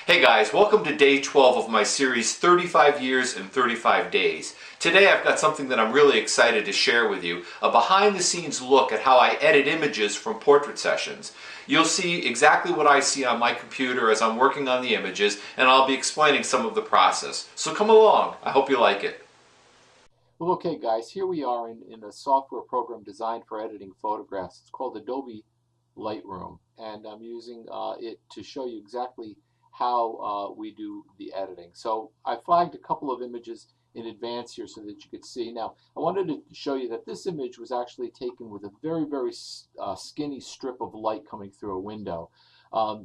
Hey guys, welcome to day 12 of my series 35 Years in 35 Days. Today I've got something that I'm really excited to share with you, a behind the scenes look at how I edit images from portrait sessions. You'll see exactly what I see on my computer as I'm working on the images, and I'll be explaining some of the process. So come along, I hope you like it. Well, okay, guys, here we are in a software program designed for editing photographs. It's called Adobe Lightroom, and I'm using it to show you exactly how we do the editing. So I flagged a couple of images in advance here so that you could see. Now, I wanted to show you that this image was actually taken with a very skinny strip of light coming through a window.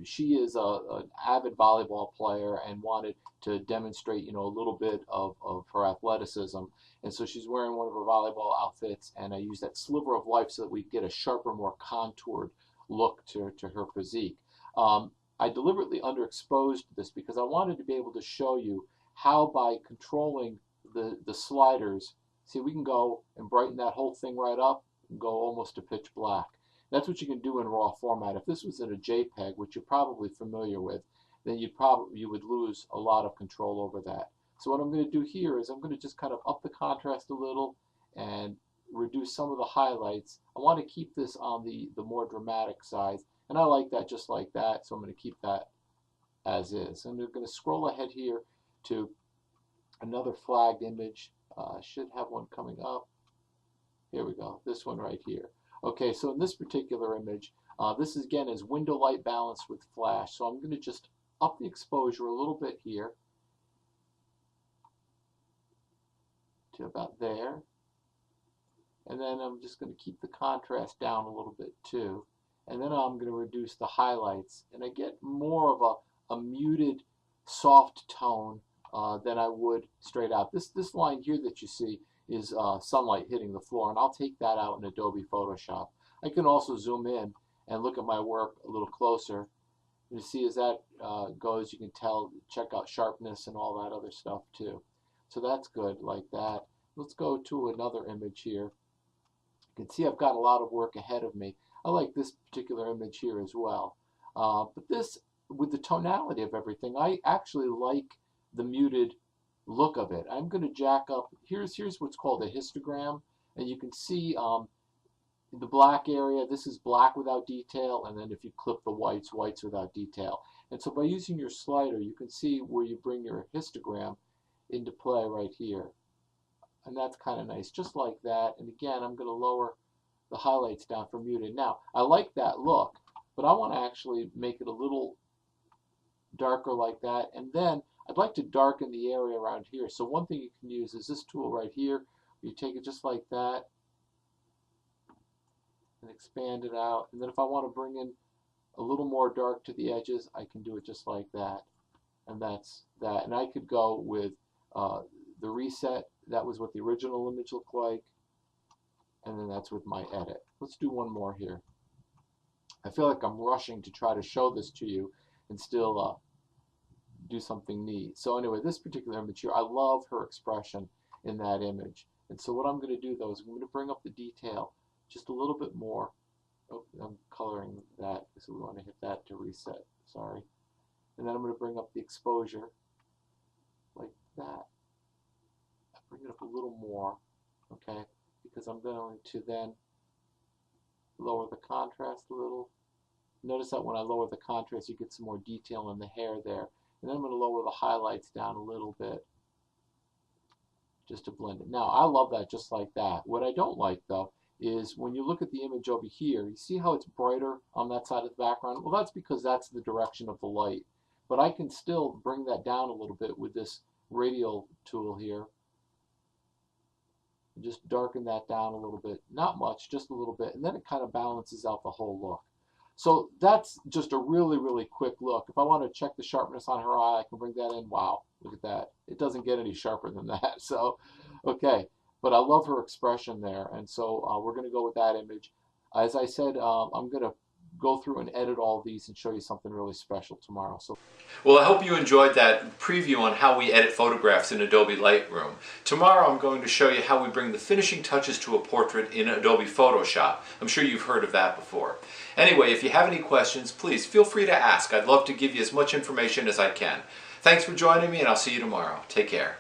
She is an avid volleyball player and wanted to demonstrate, a little bit of her athleticism. And so she's wearing one of her volleyball outfits, and I use that sliver of light so that we get a sharper, more contoured look to her physique. I deliberately underexposed this because I wanted to be able to show you how by controlling the sliders, see, we can go and brighten that whole thing right up and go almost to pitch black. That's what you can do in raw format. If this was in a JPEG, which you're probably familiar with, then you would lose a lot of control over that. So what I'm going to do here is I'm going to just kind of up the contrast a little and reduce some of the highlights. I want to keep this on the more dramatic side, and I like that just like that, so I'm going to keep that as is. And we're going to scroll ahead here to another flagged image. I should have one coming up. Here we go, this one right here. Okay, so in this particular image, this is again is window light balanced with flash. So I'm going to just up the exposure a little bit here to about there. And then I'm just going to keep the contrast down a little bit too. And then I'm going to reduce the highlights. And I get more of a muted, soft tone than I would straight out. This line here that you see is sunlight hitting the floor, and I'll take that out in Adobe Photoshop. I can also zoom in and look at my work a little closer. You see as that goes, you can tell, check out sharpness and all that other stuff too. So that's good, like that. Let's go to another image here. You can see I've got a lot of work ahead of me. I like this particular image here as well. But this, with the tonality of everything, I actually like the muted look of it. I'm going to jack up. Here's what's called a histogram, and you can see the black area. This is black without detail, and then if you clip the whites, whites without detail. And so by using your slider, you can see where you bring your histogram into play right here. And that's kind of nice, just like that. And again, I'm going to lower the highlights down for muted. Now, I like that look, but I want to actually make it a little darker like that. And then I'd like to darken the area around here. So one thing you can use is this tool right here. You take it just like that and expand it out. And then if I want to bring in a little more dark to the edges, I can do it just like that. And that's that. And I could go with the reset. That was what the original image looked like. And then that's with my edit. Let's do one more here. I feel like I'm rushing to try to show this to you and still do something neat. So anyway, this particular image here, I love her expression in that image. And so what I'm going to do though is I'm going to bring up the detail just a little bit more. Oh, I'm coloring that, so we want to hit that to reset. Sorry. And then I'm going to bring up the exposure like that. I bring it up a little more, okay, because I'm going to then lower the contrast a little. Notice that when I lower the contrast, you get some more detail in the hair there. And then I'm going to lower the highlights down a little bit just to blend it. Now, I love that just like that. What I don't like, though, is when you look at the image over here, you see how it's brighter on that side of the background? Well, that's because that's the direction of the light. But I can still bring that down a little bit with this radial tool here. And just darken that down a little bit. Not much, just a little bit. And then it kind of balances out the whole look. So that's just a really quick look. If I want to check the sharpness on her eye, I can bring that in. Wow, look at that. It doesn't get any sharper than that. So, okay. But I love her expression there. And so we're going to go with that image. As I said, I'm going to go through and edit all of these and show you something really special tomorrow. So, well, I hope you enjoyed that preview on how we edit photographs in Adobe Lightroom. Tomorrow I'm going to show you how we bring the finishing touches to a portrait in Adobe Photoshop. I'm sure you've heard of that before. Anyway, if you have any questions, please feel free to ask. I'd love to give you as much information as I can. Thanks for joining me, and I'll see you tomorrow. Take care.